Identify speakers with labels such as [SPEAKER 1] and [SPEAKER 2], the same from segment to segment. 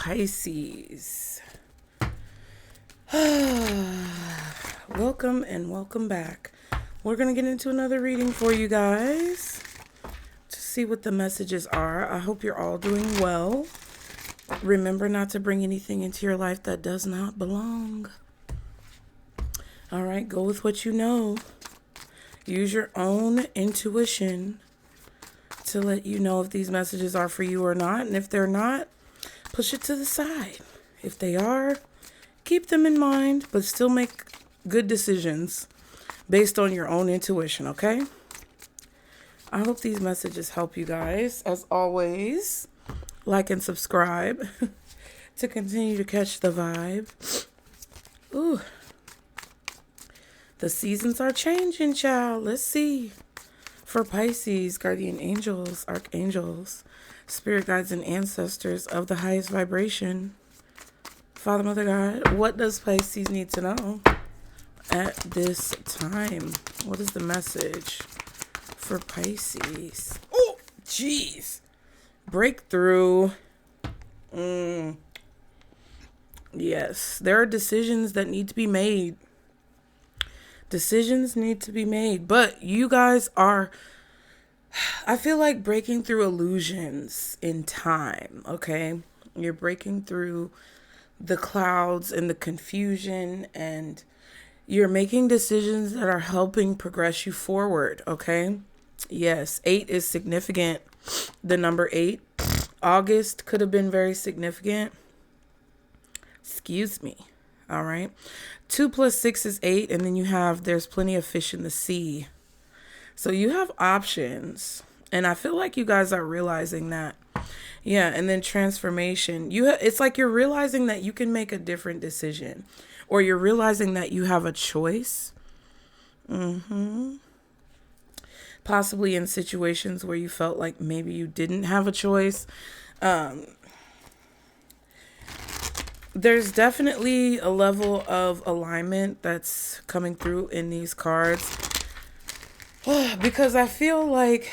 [SPEAKER 1] Pisces. Welcome and welcome back. We're going to get into another reading for you guys to see what the messages are. I hope you're all doing well. Remember not to bring anything into your life that does not belong. All right, go with what you know. Use your own intuition to let you know if these messages are for you or not. And if they're not, push it to the side. If they are, keep them in mind, but still make good decisions based on your own intuition, okay? I hope these messages help you guys. As always, like and subscribe to continue to catch the vibe. Ooh. The seasons are changing, child. Let's see. For Pisces, guardian angels, archangels, spirit guides, and ancestors of the highest vibration. Father, Mother, God, what does Pisces need to know at this time? What is the message for Pisces? Oh, jeez. Breakthrough. Yes, there are decisions that need to be made. Decisions need to be made, but you guys are, I feel like, breaking through illusions in time, okay? You're breaking through the clouds and the confusion, and you're making decisions that are helping progress you forward, okay? Yes, 8 is significant. The number 8, August could have been very significant. Excuse me. All right. 2 + 6 is 8. And then you have, there's plenty of fish in the sea. So you have options. And I feel like you guys are realizing that. Yeah. And then transformation. It's like you're realizing that you can make a different decision. Or you're realizing that you have a choice. Possibly in situations where you felt like maybe you didn't have a choice. There's definitely a level of alignment that's coming through in these cards. Because I feel like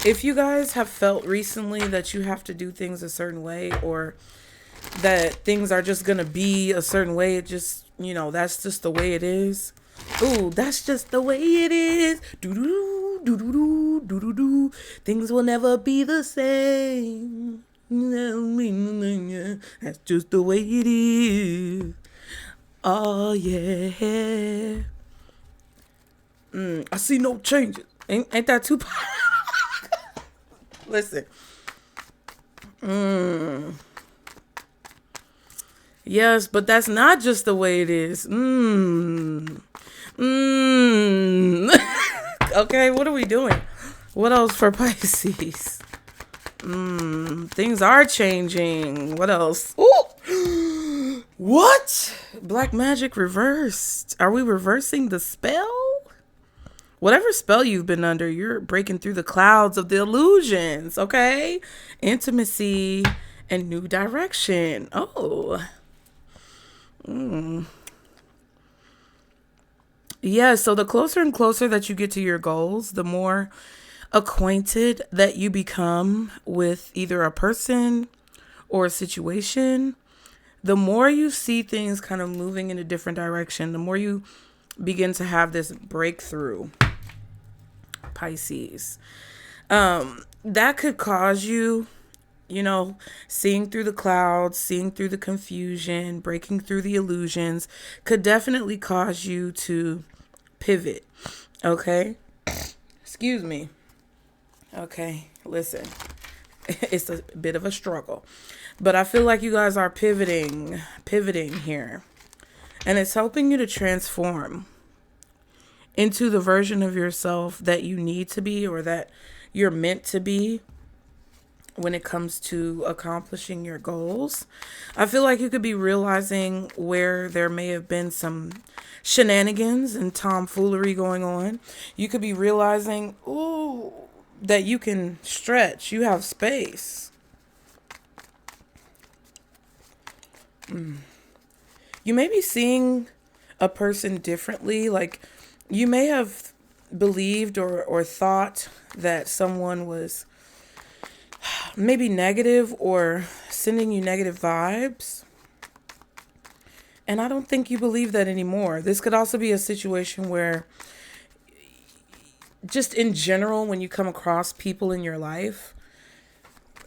[SPEAKER 1] if you guys have felt recently that you have to do things a certain way, or that things are just going to be a certain way, it just, that's just the way it is. Ooh, that's just the way it is. Do-do-do, do-do-do, do-do-do. Things will never be the same. That's just the way it is. Oh yeah. I see no changes. Ain't that too? Listen. Yes, but that's not just the way it is. Okay, what are we doing? What else for Pisces? Things are changing. What else? Ooh. What? Black magic reversed. Are we reversing the spell? Whatever spell you've been under, you're breaking through the clouds of the illusions, okay? Intimacy and new direction. Oh. Yeah, so the closer and closer that you get to your goals, the more acquainted that you become with either a person or a situation, the more you see things kind of moving in a different direction, the more you begin to have this breakthrough, Pisces. That could cause you, seeing through the clouds, seeing through the confusion, breaking through the illusions, could definitely cause you to pivot, okay? Excuse me. Okay, listen, it's a bit of a struggle, but I feel like you guys are pivoting here, and it's helping you to transform into the version of yourself that you need to be, or that you're meant to be when it comes to accomplishing your goals. I feel like you could be realizing where there may have been some shenanigans and tomfoolery going on. You could be realizing, that you can stretch. You have space. You may be seeing a person differently. Like, you may have believed or thought that someone was maybe negative or sending you negative vibes. And I don't think you believe that anymore. This could also be a situation where, just in general, when you come across people in your life,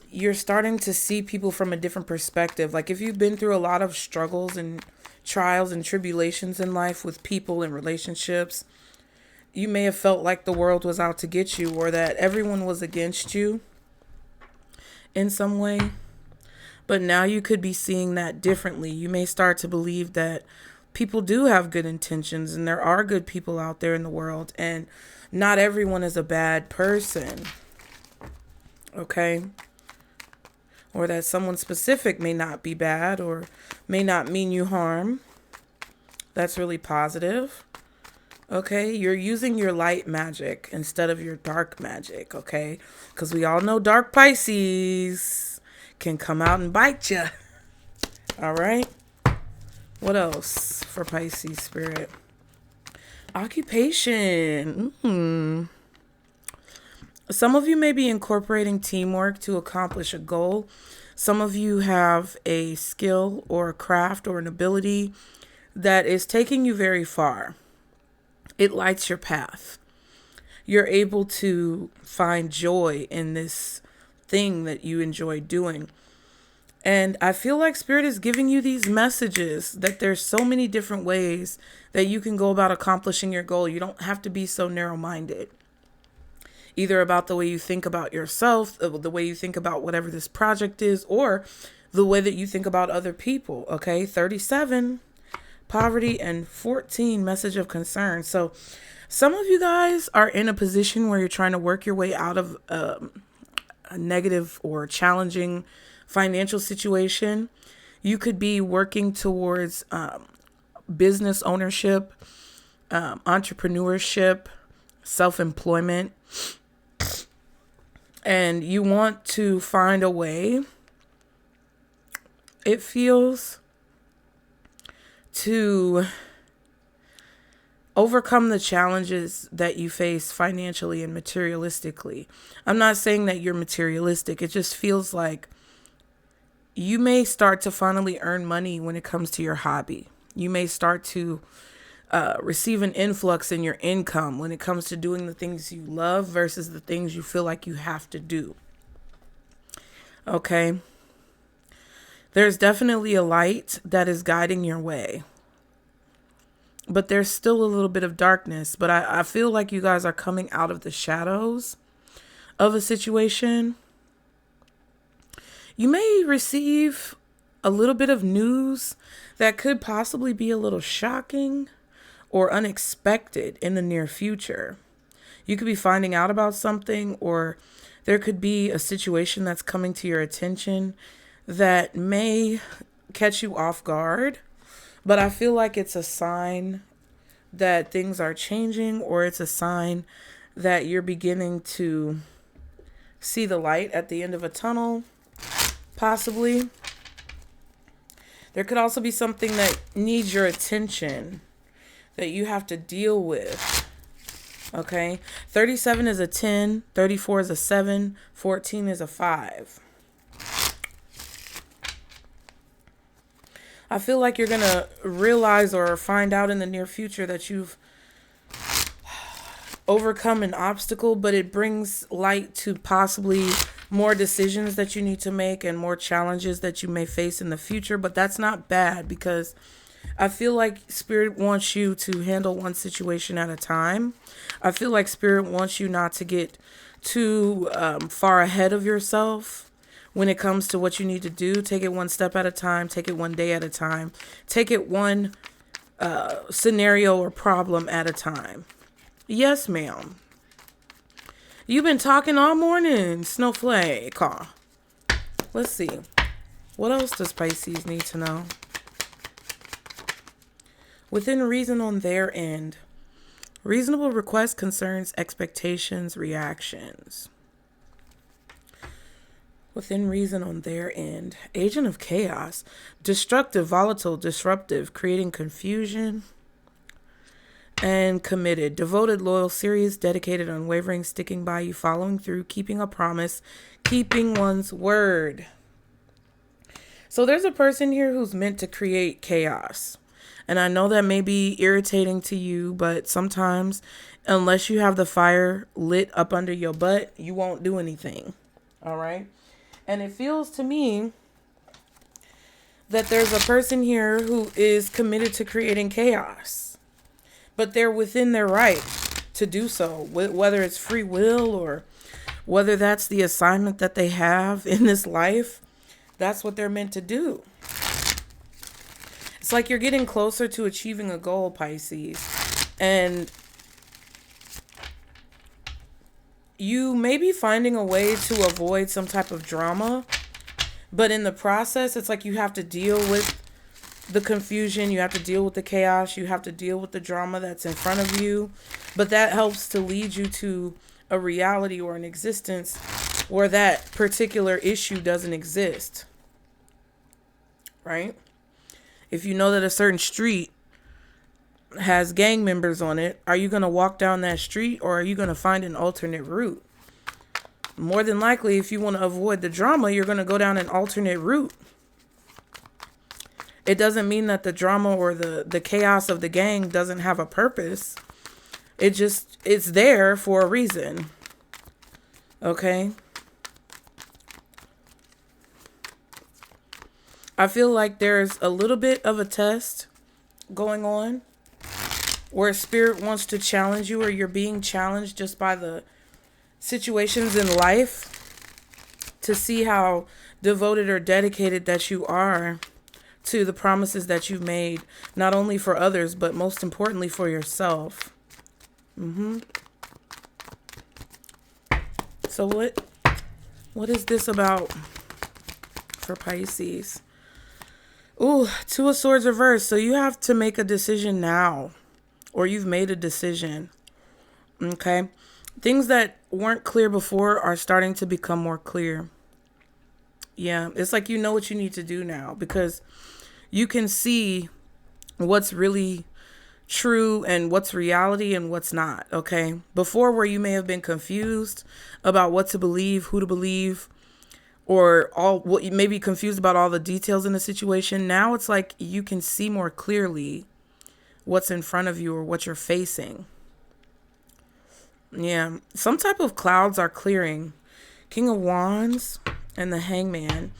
[SPEAKER 1] you're starting to see people from a different perspective. Like if you've been through a lot of struggles and trials and tribulations in life with people and relationships, you may have felt like the world was out to get you, or that everyone was against you in some way. But now you could be seeing that differently. You may start to believe that people do have good intentions and there are good people out there in the world, and not everyone is a bad person. Okay? Or that someone specific may not be bad or may not mean you harm. That's really positive. Okay? You're using your light magic instead of your dark magic. Okay? Because we all know dark Pisces can come out and bite you. All right? What else for Pisces spirit? Occupation. Some of you may be incorporating teamwork to accomplish a goal. Some of you have a skill or a craft or an ability that is taking you very far. It lights your path. You're able to find joy in this thing that you enjoy doing. And I feel like Spirit is giving you these messages that there's so many different ways that you can go about accomplishing your goal. You don't have to be so narrow-minded. Either about the way you think about yourself, the way you think about whatever this project is, or the way that you think about other people. Okay, 37, poverty, and 14, message of concern. So some of you guys are in a position where you're trying to work your way out of a negative or challenging financial situation. You could be working towards business ownership, entrepreneurship, self-employment. And you want to find a way, it feels, to overcome the challenges that you face financially and materialistically. I'm not saying that you're materialistic. It just feels like you may start to finally earn money when it comes to your hobby. You may start to receive an influx in your income when it comes to doing the things you love versus the things you feel like you have to do. Okay? There's definitely a light that is guiding your way. But there's still a little bit of darkness. But I feel like you guys are coming out of the shadows of a situation. You may receive a little bit of news that could possibly be a little shocking or unexpected in the near future. You could be finding out about something, or there could be a situation that's coming to your attention that may catch you off guard. But I feel like it's a sign that things are changing, or it's a sign that you're beginning to see the light at the end of a tunnel, possibly. There could also be something that needs your attention that you have to deal with. Okay? 37 is a 10, 34 is a 7, 14 is a 5. I feel like you're going to realize or find out in the near future that you've overcome an obstacle, but it brings light to possibly more decisions that you need to make and more challenges that you may face in the future. But that's not bad, because I feel like Spirit wants you to handle one situation at a time. I feel like Spirit wants you not to get too far ahead of yourself when it comes to what you need to do. Take it one step at a time. Take it one day at a time. Take it one scenario or problem at a time. Yes, ma'am. You've been talking all morning, Snowflake. Let's see. What else does Pisces need to know? Within reason on their end. Reasonable request, concerns, expectations, reactions. Within reason on their end. Agent of chaos. Destructive, volatile, disruptive, creating confusion. and committed. Devoted, loyal, serious, dedicated, unwavering, sticking by you, following through, keeping a promise, keeping one's word. So there's a person here who's meant to create chaos. And I know that may be irritating to you, but sometimes, unless you have the fire lit up under your butt, you won't do anything. All right? And it feels to me that there's a person here who is committed to creating chaos, but they're within their right to do so, whether it's free will or whether that's the assignment that they have in this life. That's what they're meant to do. It's like you're getting closer to achieving a goal, Pisces, and you may be finding a way to avoid some type of drama, but in the process, it's like you have to deal with the confusion, you have to deal with the chaos, you have to deal with the drama that's in front of you, but that helps to lead you to a reality or an existence where that particular issue doesn't exist, right? If you know that a certain street has gang members on it, are you going to walk down that street or are you going to find an alternate route? More than likely, if you want to avoid the drama, you're going to go down an alternate route. It doesn't mean that the drama or the chaos of the gang doesn't have a purpose. It's there for a reason. Okay? I feel like there's a little bit of a test going on where spirit wants to challenge you, or you're being challenged just by the situations in life to see how devoted or dedicated that you are to the promises that you've made, not only for others, but most importantly for yourself. So what is this about for Pisces? Ooh, Two of Swords reversed. So you have to make a decision now, or you've made a decision. Okay. Things that weren't clear before are starting to become more clear. Yeah. It's like you know what you need to do now, because you can see what's really true and what's reality and what's not. Okay. Before, where you may have been confused about what to believe, who to believe, or what you may be confused about all the details in the situation. Now it's like you can see more clearly what's in front of you or what you're facing. Yeah. Some type of clouds are clearing. King of Wands and the Hangman.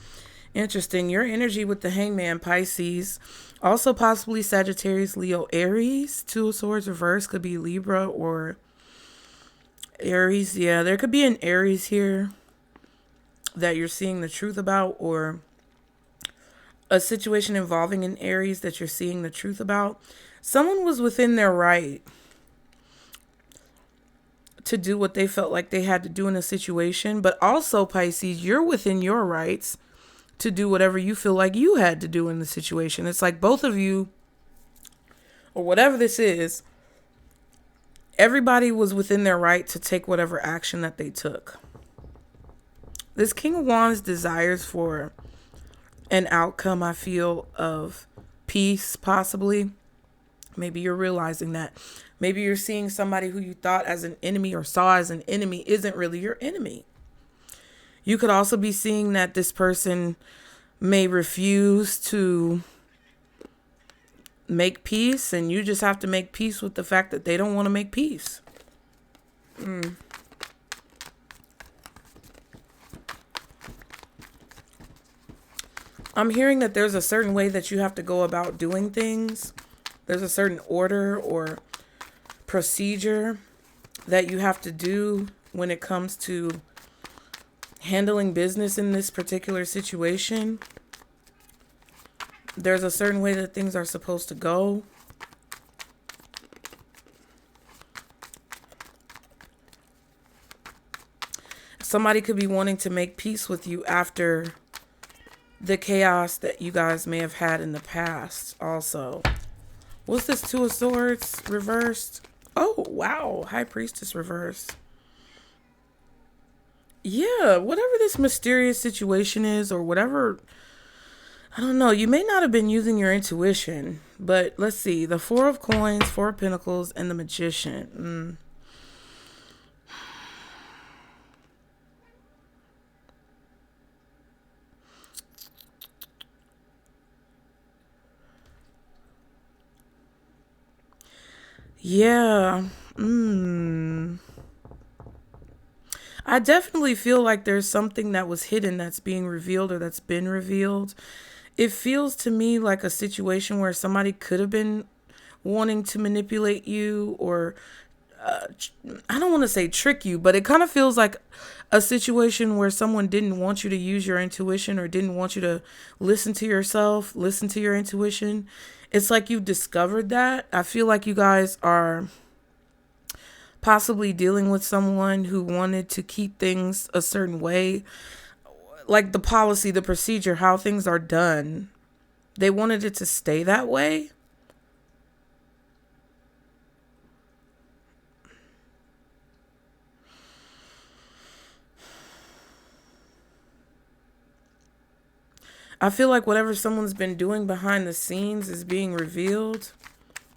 [SPEAKER 1] Interesting. Your energy with the Hangman, Pisces. Also possibly Sagittarius, Leo, Aries. Two of Swords reverse could be Libra or Aries. Yeah, there could be an Aries here that you're seeing the truth about, or a situation involving an Aries that you're seeing the truth about. Someone was within their right to do what they felt like they had to do in a situation, but also, Pisces, you're within your rights to do whatever you feel like you had to do in the situation. It's like both of you, or whatever this is, everybody was within their right to take whatever action that they took. This King of Wands desires for an outcome, I feel, of peace, possibly. Maybe you're realizing that. Maybe you're seeing somebody who you thought as an enemy or saw as an enemy isn't really your enemy. You could also be seeing that this person may refuse to make peace, and you just have to make peace with the fact that they don't want to make peace. I'm hearing that there's a certain way that you have to go about doing things. There's a certain order or procedure that you have to do when it comes to handling business in this particular situation. There's a certain way that things are supposed to go. Somebody could be wanting to make peace with you after the chaos that you guys may have had in the past also. What's this Two of Swords reversed? Oh, wow. High Priestess reversed. Yeah, whatever this mysterious situation is, or whatever I don't know. You may not have been using your intuition, but let's see. The Four of Coins, Four of Pentacles, and the Magician. Yeah. I definitely feel like there's something that was hidden that's being revealed or that's been revealed. It feels to me like a situation where somebody could have been wanting to manipulate you or I don't want to say trick you, but it kind of feels like a situation where someone didn't want you to use your intuition or didn't want you to listen to yourself, listen to your intuition. It's like you've discovered that. I feel like you guys are possibly dealing with someone who wanted to keep things a certain way, like the policy, the procedure, how things are done. They wanted it to stay that way. I feel like whatever someone's been doing behind the scenes is being revealed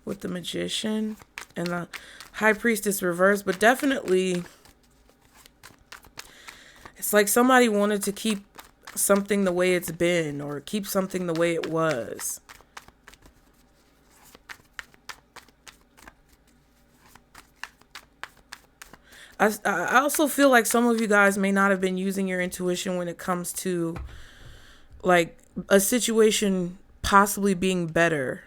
[SPEAKER 1] with the Magician and the High Priestess reversed, but definitely it's like somebody wanted to keep something the way it's been or keep something the way it was. I also feel like some of you guys may not have been using your intuition when it comes to like a situation possibly being better.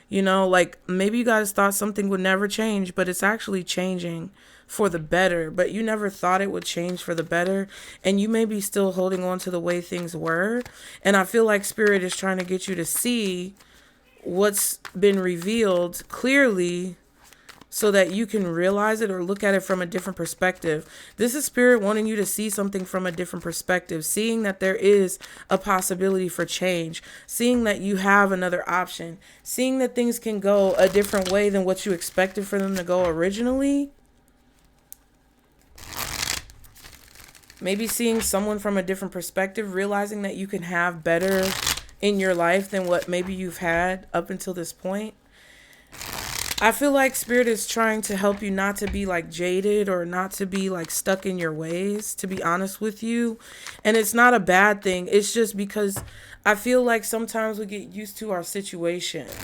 [SPEAKER 1] You know, like maybe you guys thought something would never change, but it's actually changing for the better. But you never thought it would change for the better. And you may be still holding on to the way things were. And I feel like Spirit is trying to get you to see what's been revealed clearly so that you can realize it or look at it from a different perspective. This is Spirit wanting you to see something from a different perspective, seeing that there is a possibility for change, seeing that you have another option, seeing that things can go a different way than what you expected for them to go originally. Maybe seeing someone from a different perspective, realizing that you can have better in your life than what maybe you've had up until this point. I feel like Spirit is trying to help you not to be like jaded or not to be like stuck in your ways, to be honest with you. And it's not a bad thing. It's just because I feel like sometimes we get used to our situations.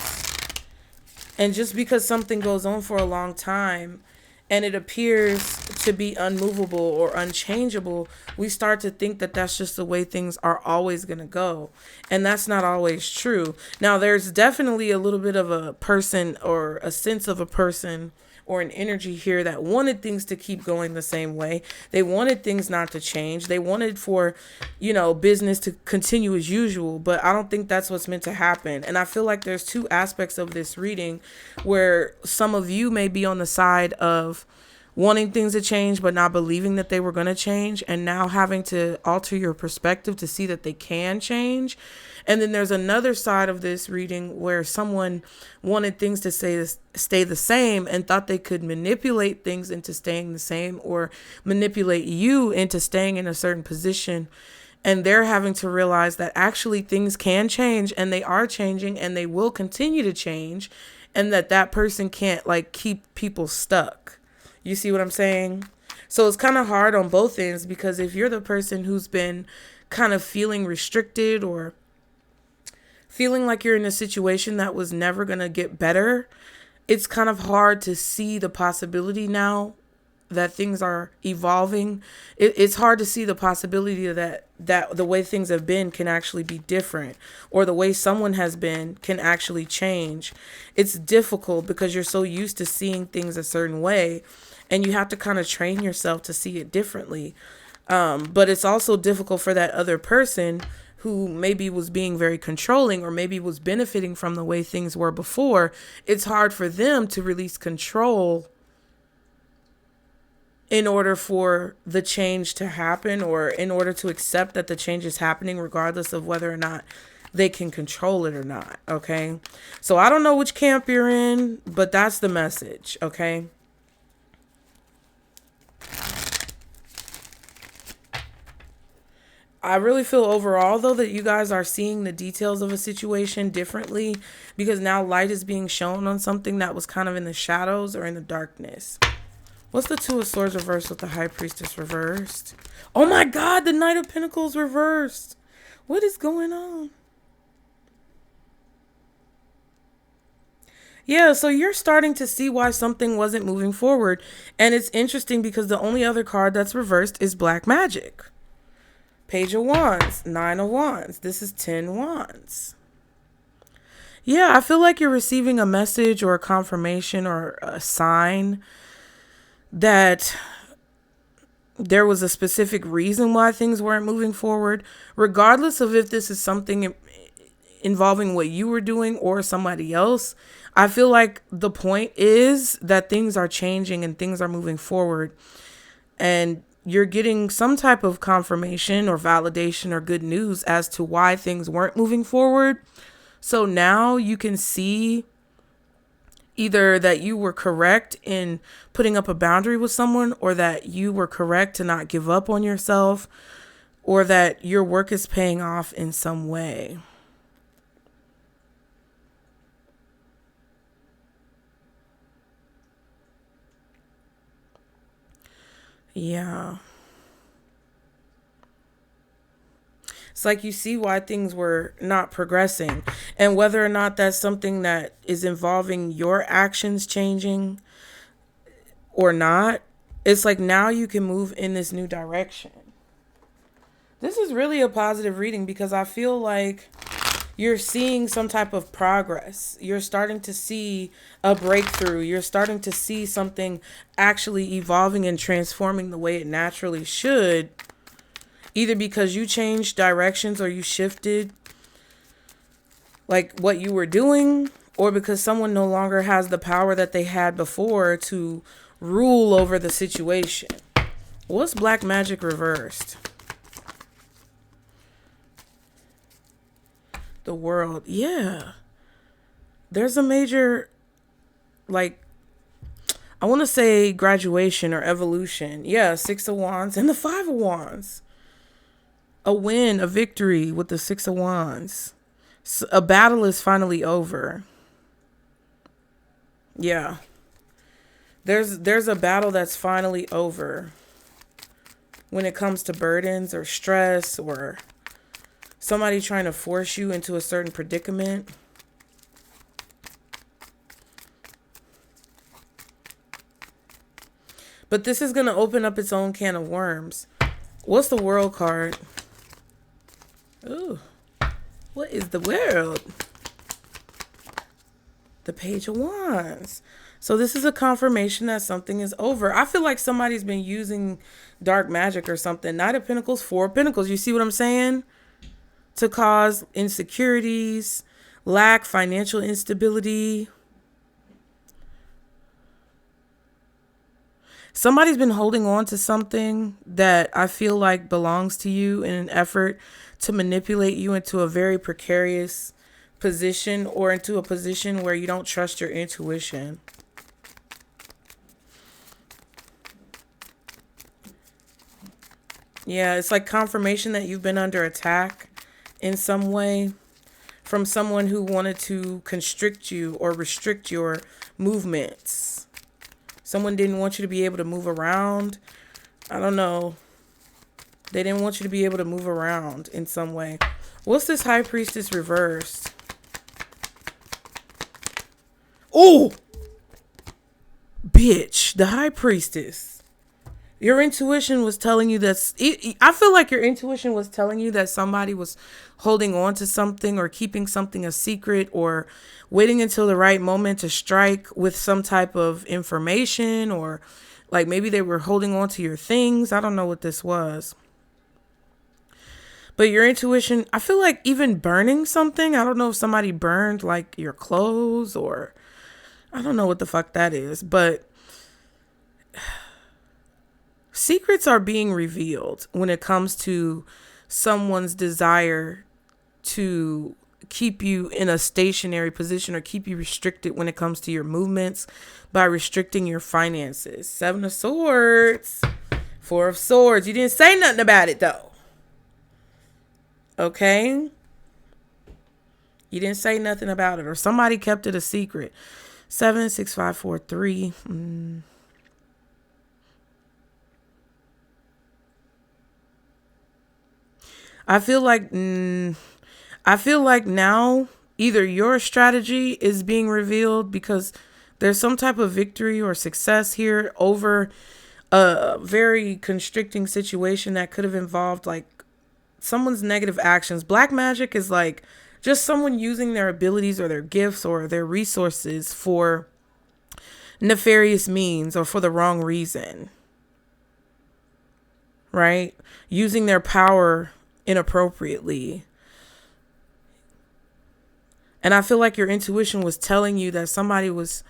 [SPEAKER 1] And just because something goes on for a long time and it appears to be unmovable or unchangeable, we start to think that that's just the way things are always going to go. And that's not always true. Now, there's definitely a little bit of a person or a sense of a person or an energy here that wanted things to keep going the same way. They wanted things not to change. They wanted for, business to continue as usual, but I don't think that's what's meant to happen. And I feel like there's two aspects of this reading where some of you may be on the side of wanting things to change but not believing that they were going to change, and now having to alter your perspective to see that they can change. And then there's another side of this reading where someone wanted things to stay the same and thought they could manipulate things into staying the same or manipulate you into staying in a certain position. And they're having to realize that actually things can change, and they are changing, and they will continue to change, and that person can't keep people stuck. You see what I'm saying? So it's kind of hard on both ends, because if you're the person who's been kind of feeling restricted or feeling like you're in a situation that was never going to get better, it's kind of hard to see the possibility now that things are evolving. It's hard to see the possibility that the way things have been can actually be different, or the way someone has been can actually change. It's difficult because you're so used to seeing things a certain way, and you have to kind of train yourself to see it differently. But it's also difficult for that other person who maybe was being very controlling or maybe was benefiting from the way things were before. It's hard for them to release control in order for the change to happen, or in order to accept that the change is happening regardless of whether or not they can control it or not. Okay. So I don't know which camp you're in, but that's the message. Okay. I really feel overall, though, that you guys are seeing the details of a situation differently because now light is being shown on something that was kind of in the shadows or in the darkness. What's the Two of Swords reversed with the High Priestess reversed? Oh my God, the Knight of Pentacles reversed. What is going on? Yeah, so you're starting to see why something wasn't moving forward. And it's interesting because the only other card that's reversed is Black Magic. Page of Wands, 9 of Wands. This is 10 Wands. Yeah, I feel like you're receiving a message or a confirmation or a sign that there was a specific reason why things weren't moving forward, regardless of if this is something involving what you were doing or somebody else. I feel like the point is that things are changing and things are moving forward, and you're getting some type of confirmation or validation or good news as to why things weren't moving forward. So now you can see either that you were correct in putting up a boundary with someone, or that you were correct to not give up on yourself, or that your work is paying off in some way. Yeah. It's like you see why things were not progressing, and whether or not that's something that is involving your actions changing or not. It's like now you can move in this new direction. This is really a positive reading because I feel like you're seeing some type of progress. You're starting to see a breakthrough. You're starting to see something actually evolving and transforming the way it naturally should. Either because you changed directions or you shifted like what you were doing, or because someone no longer has the power that they had before to rule over the situation. What's Black Magic reversed? The World. Yeah. There's a major, like, I want to say graduation or evolution. Yeah, 6 of Wands and the 5 of Wands. A win, a victory with the 6 of Wands. A battle is finally over. Yeah. There's a battle that's finally over when it comes to burdens or stress or somebody trying to force you into a certain predicament. But this is going to open up its own can of worms. What's the World card? Ooh. What is the World? The Page of Wands. So this is a confirmation that something is over. I feel like somebody's been using dark magic or something. Knight of Pentacles, 4 of Pentacles. You see what I'm saying? To cause insecurities, lack, financial instability. Somebody's been holding on to something that I feel like belongs to you in an effort to manipulate you into a very precarious position, or into a position where you don't trust your intuition. Yeah, it's like confirmation that you've been under attack in some way from someone who wanted to constrict you or restrict your movements. Someone didn't want you to be able to move around. I don't know. They didn't want you to be able to move around in some way. What's this High Priestess reversed? Oh! Bitch, the High Priestess. Your intuition was telling you that. I feel like your intuition was telling you that somebody was holding on to something or keeping something a secret, or waiting until the right moment to strike with some type of information, or like maybe they were holding on to your things. I don't know what this was. But your intuition, I feel like even burning something. I don't know if somebody burned like your clothes, or I don't know what the fuck that is, but secrets are being revealed when it comes to someone's desire to keep you in a stationary position or keep you restricted when it comes to your movements by restricting your finances. 7 of Swords, 4 of Swords. You didn't say nothing about it though. Okay? You didn't say nothing about it, or somebody kept it a secret. 76543. I feel like now either your strategy is being revealed because there's some type of victory or success here over a very constricting situation that could have involved like someone's negative actions. Black magic is like just someone using their abilities or their gifts or their resources for nefarious means or for the wrong reason. Right? Using their power inappropriately. And I feel like your intuition was telling you that somebody was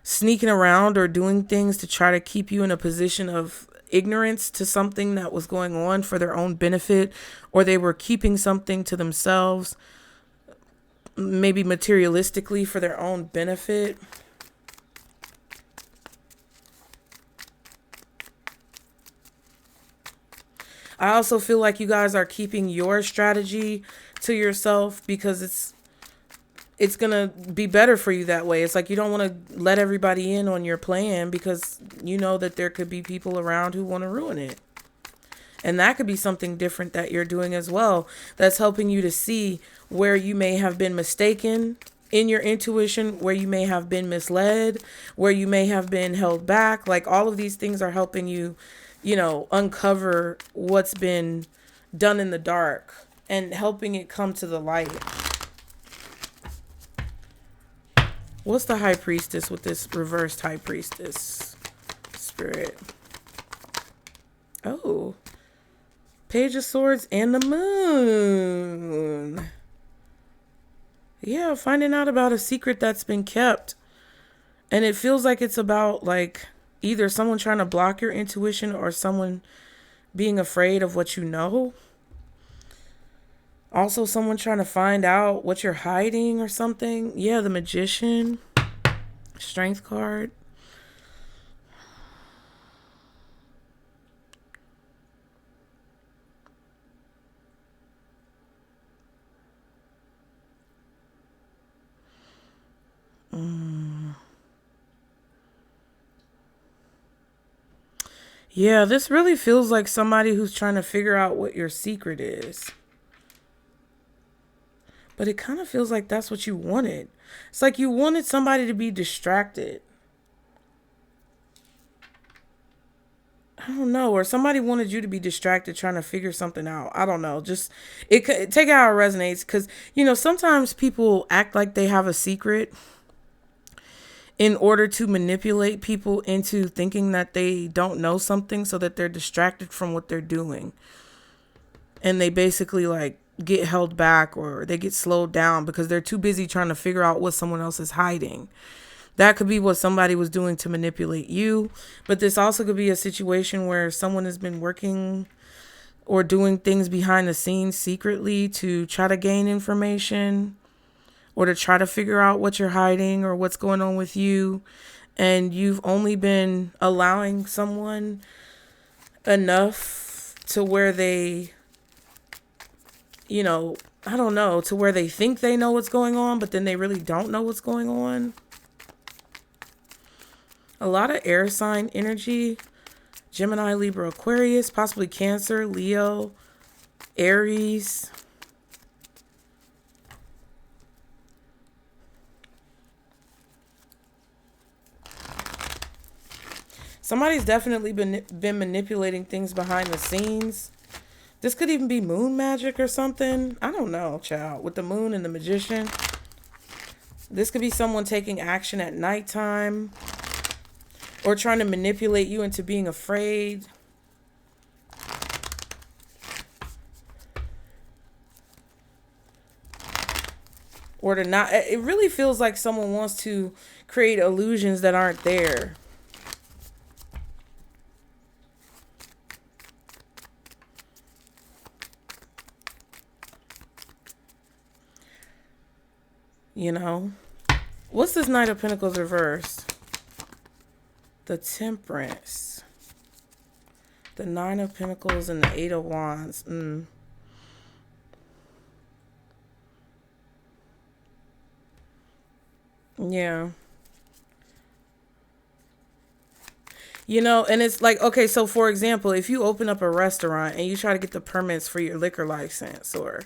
[SPEAKER 1] sneaking around or doing things to try to keep you in a position of ignorance to something that was going on for their own benefit, or they were keeping something to themselves, maybe materialistically for their own benefit. I also feel like you guys are keeping your strategy to yourself because it's going to be better for you that way. It's like you don't want to let everybody in on your plan because you know that there could be people around who want to ruin it. And that could be something different that you're doing as well. That's helping you to see where you may have been mistaken in your intuition, where you may have been misled, where you may have been held back. Like all of these things are helping you, uncover what's been done in the dark and helping it come to the light. What's the high priestess with this reversed high priestess spirit? Oh, Page of Swords and the Moon. Yeah, finding out about a secret that's been kept. And it feels like it's about like either someone trying to block your intuition or someone being afraid of what you know. Also, someone trying to find out what you're hiding or something. Yeah, the Magician. Strength card. Yeah, this really feels like somebody who's trying to figure out what your secret is. But it kind of feels like that's what you wanted. It's like you wanted somebody to be distracted. I don't know. Or somebody wanted you to be distracted trying to figure something out. I don't know. Just take it how it resonates. Because, sometimes people act like they have a secret in order to manipulate people into thinking that they don't know something so that they're distracted from what they're doing. And they basically like get held back or they get slowed down because they're too busy trying to figure out what someone else is hiding. That could be what somebody was doing to manipulate you. But this also could be a situation where someone has been working or doing things behind the scenes secretly to try to gain information or to try to figure out what you're hiding or what's going on with you. And you've only been allowing someone enough to where they, I don't know, to where they think they know what's going on, but then they really don't know what's going on. A lot of air sign energy. Gemini, Libra, Aquarius, possibly Cancer, Leo, Aries. Somebody's definitely been manipulating things behind the scenes. This could even be moon magic or something. I don't know, child. With the moon and the Magician. This could be someone taking action at nighttime. Or trying to manipulate you into being afraid. Or to not. It really feels like someone wants to create illusions that aren't there. What's this Knight of Pentacles reversed? The Temperance. The Nine of Pentacles and the Eight of Wands. Yeah. You know, and it's like, okay, so for example, if you open up a restaurant and you try to get the permits for your liquor license or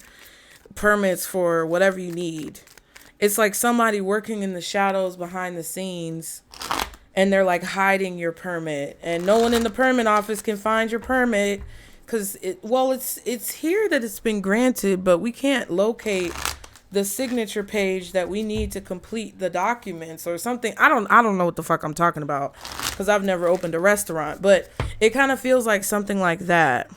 [SPEAKER 1] permits for whatever you need, it's like somebody working in the shadows behind the scenes, and they're like hiding your permit, and no one in the permit office can find your permit because it's here that it's been granted, but we can't locate the signature page that we need to complete the documents or something. I don't know what the fuck I'm talking about because I've never opened a restaurant, but it kind of feels like something like that.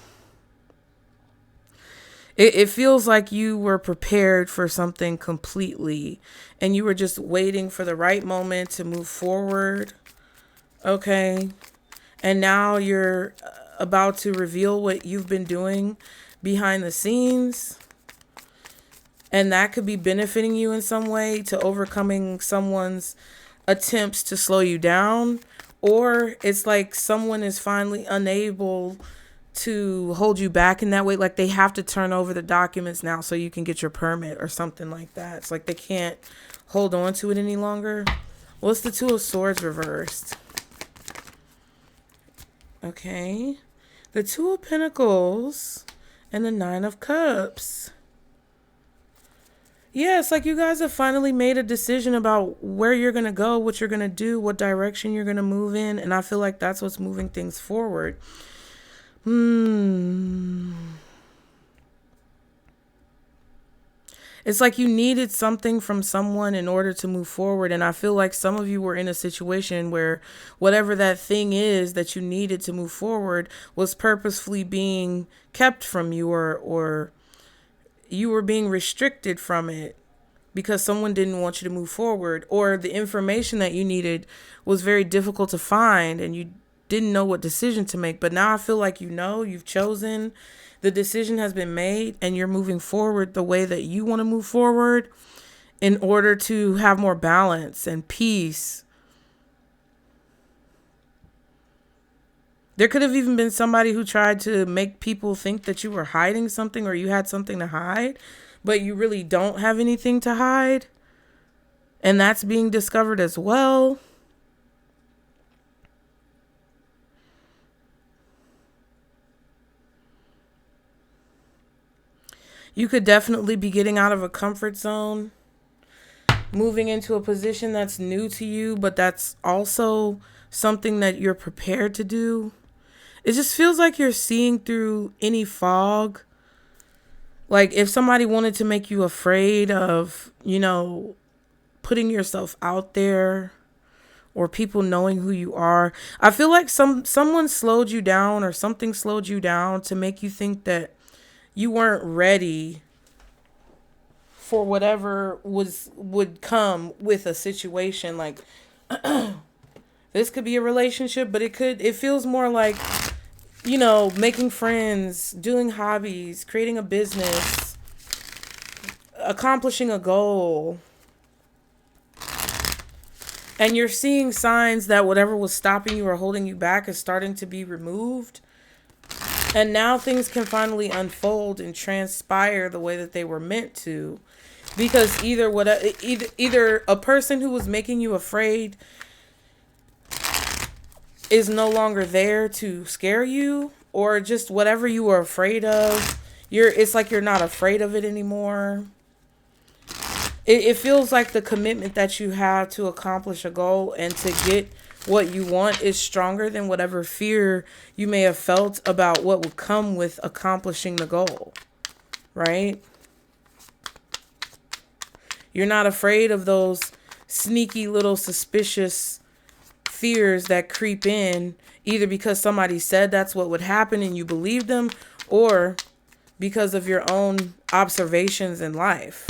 [SPEAKER 1] It feels like you were prepared for something completely and you were just waiting for the right moment to move forward. Okay. And now you're about to reveal what you've been doing behind the scenes. And that could be benefiting you in some way to overcoming someone's attempts to slow you down. Or it's like someone is finally unable to hold you back in that way. Like they have to turn over the documents now so you can get your permit or something like that. It's like they can't hold on to it any longer. What's the Two of Swords reversed? Okay. The Two of Pentacles and the Nine of Cups. Yeah, it's like you guys have finally made a decision about where you're going to go, what you're going to do, what direction you're going to move in. And I feel like that's what's moving things forward. It's like you needed something from someone in order to move forward. And I feel like some of you were in a situation where whatever that thing is that you needed to move forward was purposefully being kept from you, or you were being restricted from it because someone didn't want you to move forward, or the information that you needed was very difficult to find and you didn't know what decision to make. But now I feel like you've chosen, the decision has been made, and you're moving forward the way that you want to move forward in order to have more balance and peace. There could have even been somebody who tried to make people think that you were hiding something or you had something to hide, but you really don't have anything to hide. And that's being discovered as well. You could definitely be getting out of a comfort zone, moving into a position that's new to you, but that's also something that you're prepared to do. It just feels like you're seeing through any fog. Like if somebody wanted to make you afraid of, putting yourself out there or people knowing who you are, I feel like someone slowed you down or something slowed you down to make you think that you weren't ready for whatever would come with a situation. Like this could be a relationship, but it feels more like, making friends, doing hobbies, creating a business, accomplishing a goal. And you're seeing signs that whatever was stopping you or holding you back is starting to be removed. And now things can finally unfold and transpire the way that they were meant to. Because either a person who was making you afraid is no longer there to scare you, or just whatever you were afraid of, it's like you're not afraid of it anymore. It feels like the commitment that you have to accomplish a goal and to get what you want is stronger than whatever fear you may have felt about what would come with accomplishing the goal, right? You're not afraid of those sneaky little suspicious fears that creep in, either because somebody said that's what would happen and you believe them, or because of your own observations in life.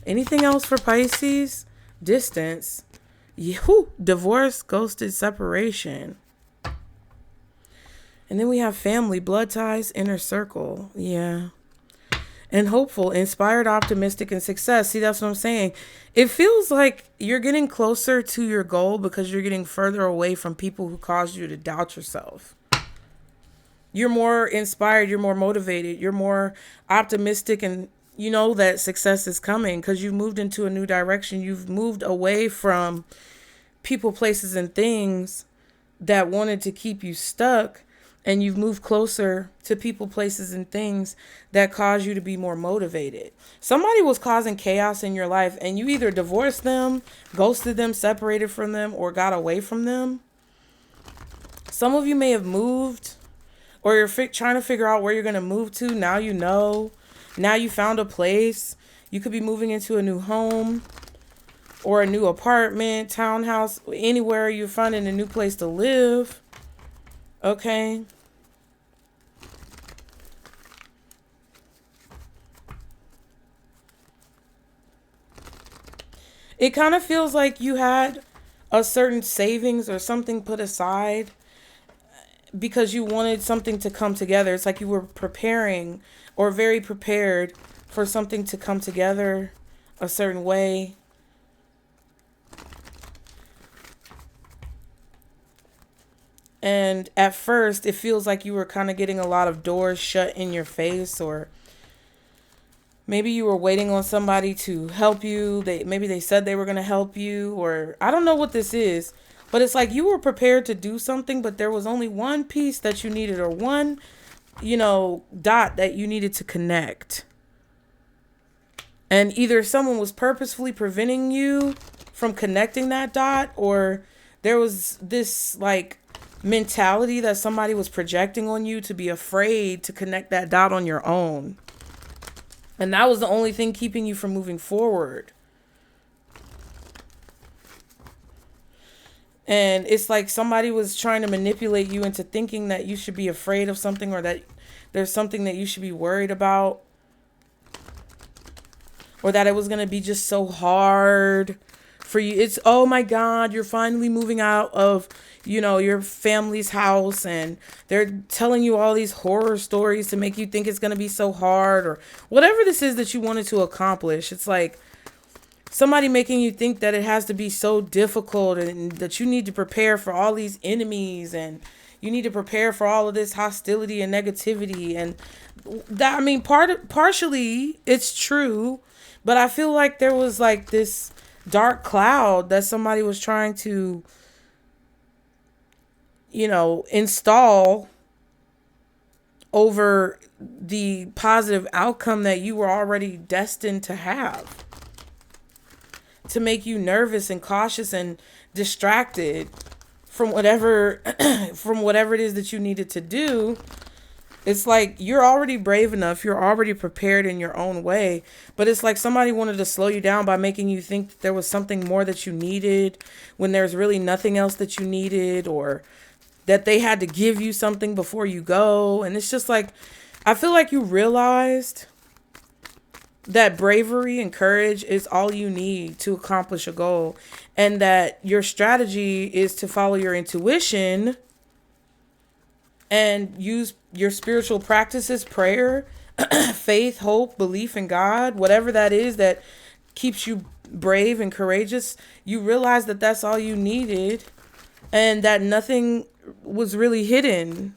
[SPEAKER 1] Anything else for Pisces? Distance. Divorce, ghosted, separation. And then we have family, blood ties, inner circle. Yeah. And hopeful, inspired, optimistic, and success. See, that's what I'm saying. It feels like you're getting closer to your goal because you're getting further away from people who caused you to doubt yourself. You're more inspired. You're more motivated. You're more optimistic and you know that success is coming because you've moved into a new direction. You've moved away from people, places, and things that wanted to keep you stuck. And you've moved closer to people, places, and things that cause you to be more motivated. Somebody was causing chaos in your life, and you either divorced them, ghosted them, separated from them, or got away from them. Some of you may have moved, or you're trying to figure out where you're going to move to. Now you know. Now you found a place. You could be moving into a new home or a new apartment, townhouse, anywhere you're finding a new place to live. Okay. It kind of feels like you had a certain savings or something put aside because you wanted something to come together. It's like you were preparing or very prepared for something to come together a certain way. And at first, it feels like you were kind of getting a lot of doors shut in your face, or maybe you were waiting on somebody to help you. Maybe they said they were going to help you, or I don't know what this is, but it's like you were prepared to do something, but there was only one piece that you needed, or one, dot that you needed to connect. And either someone was purposefully preventing you from connecting that dot, or there was this mentality that somebody was projecting on you to be afraid to connect that dot on your own. And that was the only thing keeping you from moving forward. And it's like somebody was trying to manipulate you into thinking that you should be afraid of something, or that there's something that you should be worried about, or that it was going to be just so hard for you. It's, oh my God, you're finally moving out of, your family's house, and they're telling you all these horror stories to make you think it's going to be so hard, or whatever this is that you wanted to accomplish. It's like somebody making you think that it has to be so difficult, and that you need to prepare for all these enemies, and you need to prepare for all of this hostility and negativity. And that, partially it's true, but I feel like there was this dark cloud that somebody was trying to install over the positive outcome that you were already destined to have, to make you nervous and cautious and distracted from whatever it is that you needed to do. It's like you're already brave enough, you're already prepared in your own way, but it's like somebody wanted to slow you down by making you think that there was something more that you needed when there's really nothing else that you needed, or that they had to give you something before you go. And it's just like, I feel like you realized that bravery and courage is all you need to accomplish a goal, and that your strategy is to follow your intuition and use your spiritual practices, prayer, faith, hope, belief in God, whatever that is that keeps you brave and courageous. You realize that that's all you needed, and that nothing was really hidden.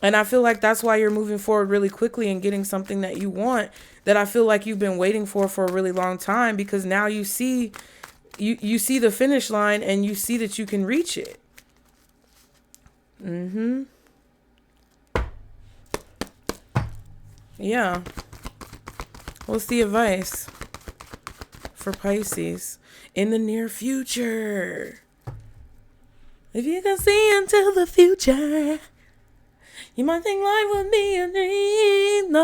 [SPEAKER 1] And I feel like that's why you're moving forward really quickly and getting something that you want, that I feel like you've been waiting for a really long time, because now you see the finish line, and you see that you can reach it. Yeah. What's the advice for Pisces in the near future? If you can see into the future, you might think life would be a dream.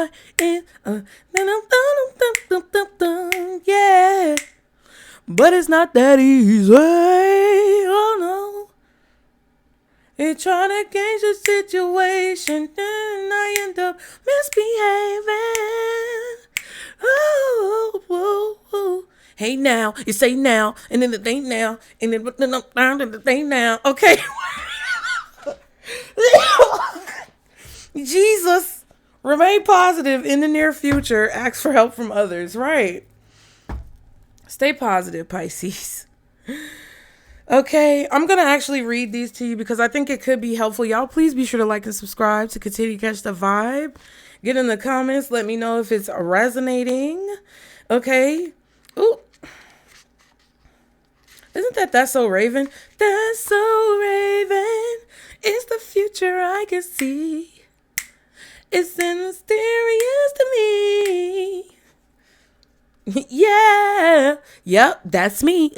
[SPEAKER 1] Yeah. But it's not that easy. Oh no. It's trying to gauge the situation, and I end up misbehaving. Oh. Hey now, you say now, and then the thing now, and then the thing now. Okay. Jesus, remain positive in the near future. Ask for help from others. Right. Stay positive, Pisces. Okay, I'm going to actually read these to you because I think it could be helpful. Y'all, please be sure to like and subscribe to continue to catch the vibe. Get in the comments. Let me know if it's resonating. Okay. Ooh. Isn't that's so Raven? That's so Raven. It's the future I can see. It's mysterious to me. Yeah. Yep, that's me.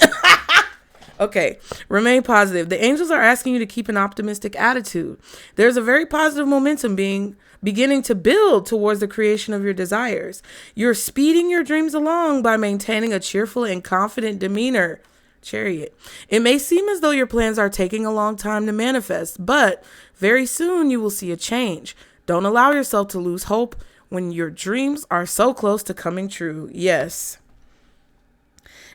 [SPEAKER 1] Okay, remain positive. The angels are asking you to keep an optimistic attitude. There's a very positive momentum beginning to build towards the creation of your desires. You're speeding your dreams along by maintaining a cheerful and confident demeanor. Chariot. It may seem as though your plans are taking a long time to manifest, but very soon you will see a change. Don't allow yourself to lose hope when your dreams are so close to coming true. Yes.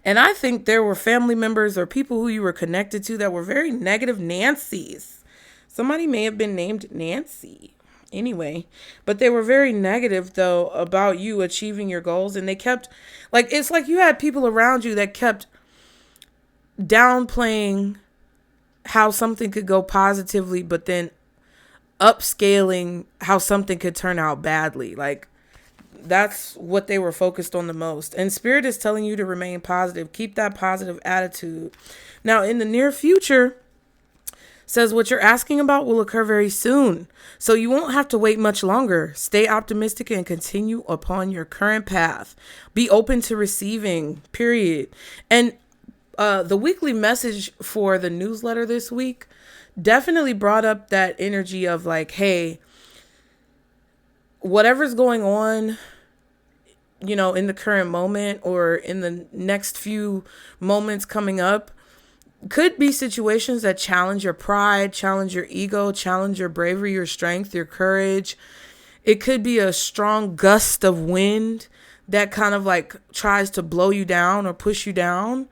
[SPEAKER 1] And I think there were family members or people who you were connected to that were very negative Nancys. Somebody may have been named Nancy. Anyway, but they were very negative though about you achieving your goals, and they kept it's like you had people around you that kept downplaying how something could go positively, but then upscaling how something could turn out badly. Like, that's what they were focused on the most. And Spirit is telling you to remain positive. Keep that positive attitude. Now, in the near future, says what you're asking about will occur very soon. So you won't have to wait much longer. Stay optimistic and continue upon your current path. Be open to receiving, period. And the weekly message for the newsletter this week definitely brought up that energy of like, hey, whatever's going on, in the current moment or in the next few moments coming up, could be situations that challenge your pride, challenge your ego, challenge your bravery, your strength, your courage. It could be a strong gust of wind that kind of like tries to blow you down or push you down.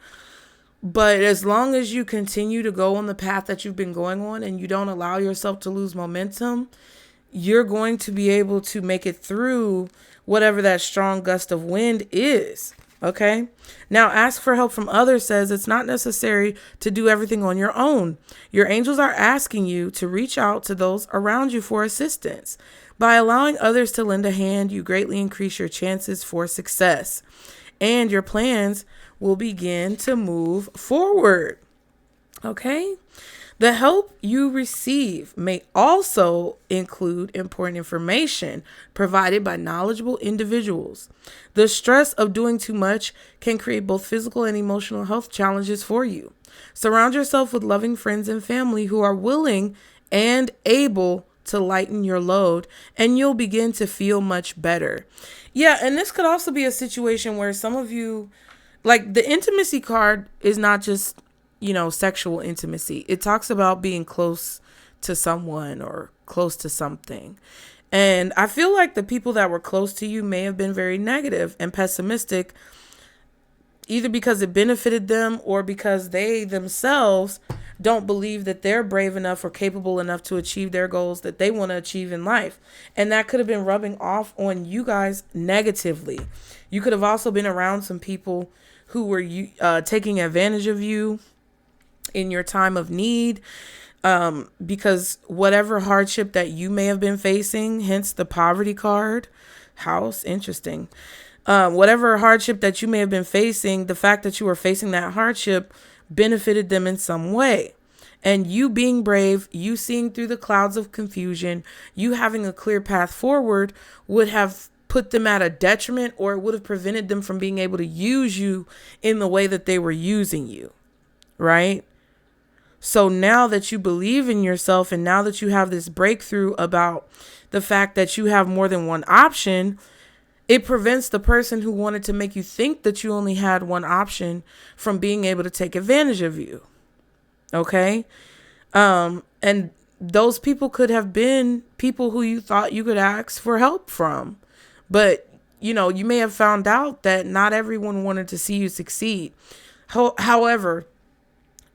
[SPEAKER 1] But as long as you continue to go on the path that you've been going on and you don't allow yourself to lose momentum, you're going to be able to make it through whatever that strong gust of wind is. Okay. Now, ask for help from others says it's not necessary to do everything on your own. Your angels are asking you to reach out to those around you for assistance. By allowing others to lend a hand, you greatly increase your chances for success, and your plans will begin to move forward. Okay. The help you receive may also include important information provided by knowledgeable individuals. The stress of doing too much can create both physical and emotional health challenges for you. Surround yourself with loving friends and family who are willing and able to lighten your load, and you'll begin to feel much better. Yeah, and this could also be a situation where some of you, like the intimacy card is not just sexual intimacy. It talks about being close to someone or close to something. And I feel like the people that were close to you may have been very negative and pessimistic, either because it benefited them or because they themselves don't believe that they're brave enough or capable enough to achieve their goals that they want to achieve in life. And that could have been rubbing off on you guys negatively. You could have also been around some people who were taking advantage of you in your time of need, because whatever hardship that you may have been facing, hence the poverty card, house, interesting. Whatever hardship that you may have been facing, the fact that you were facing that hardship benefited them in some way. And you being brave, you seeing through the clouds of confusion, you having a clear path forward would have put them at a detriment, or it would have prevented them from being able to use you in the way that they were using you, right? So now that you believe in yourself, and now that you have this breakthrough about the fact that you have more than one option, it prevents the person who wanted to make you think that you only had one option from being able to take advantage of you. Okay? And those people could have been people who you thought you could ask for help from. But, you may have found out that not everyone wanted to see you succeed. However,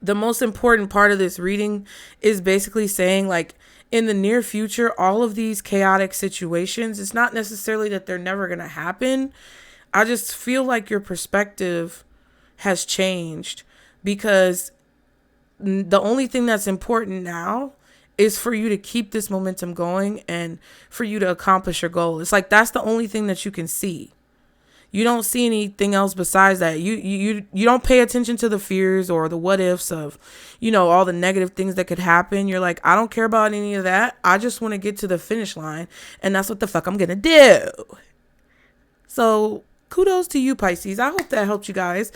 [SPEAKER 1] the most important part of this reading is basically saying, like, in the near future, all of these chaotic situations, it's not necessarily that they're never going to happen. I just feel like your perspective has changed, because the only thing that's important now is for you to keep this momentum going and for you to accomplish your goal. It's like that's the only thing that you can see. You don't see anything else besides that. You don't pay attention to the fears or the what ifs of, all the negative things that could happen. You're like, I don't care about any of that. I just want to get to the finish line, and that's what the fuck I'm going to do. So kudos to you, Pisces. I hope that helped you guys.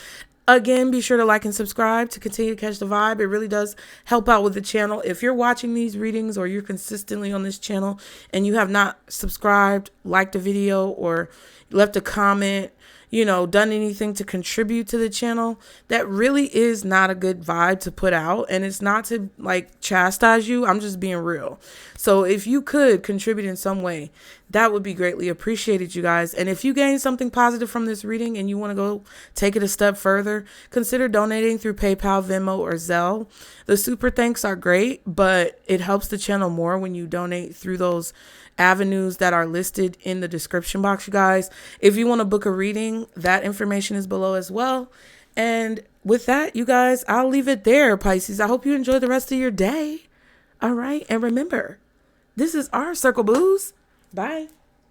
[SPEAKER 1] Again, be sure to like and subscribe to continue to catch the vibe. It really does help out with the channel. If you're watching these readings or you're consistently on this channel and you have not subscribed, liked a video, or left a comment, done anything to contribute to the channel, that really is not a good vibe to put out. And it's not to chastise you. I'm just being real. So if you could contribute in some way, that would be greatly appreciated, you guys. And if you gain something positive from this reading and you want to go take it a step further, consider donating through PayPal, Venmo, or Zelle. The super thanks are great, but it helps the channel more when you donate through those avenues that are listed in the description box, you guys. If you want to book a reading, that information is below as well. And with that, you guys, I'll leave it there, Pisces. I hope you enjoy the rest of your day. All right. And remember, this is our Circle Booze. Bye.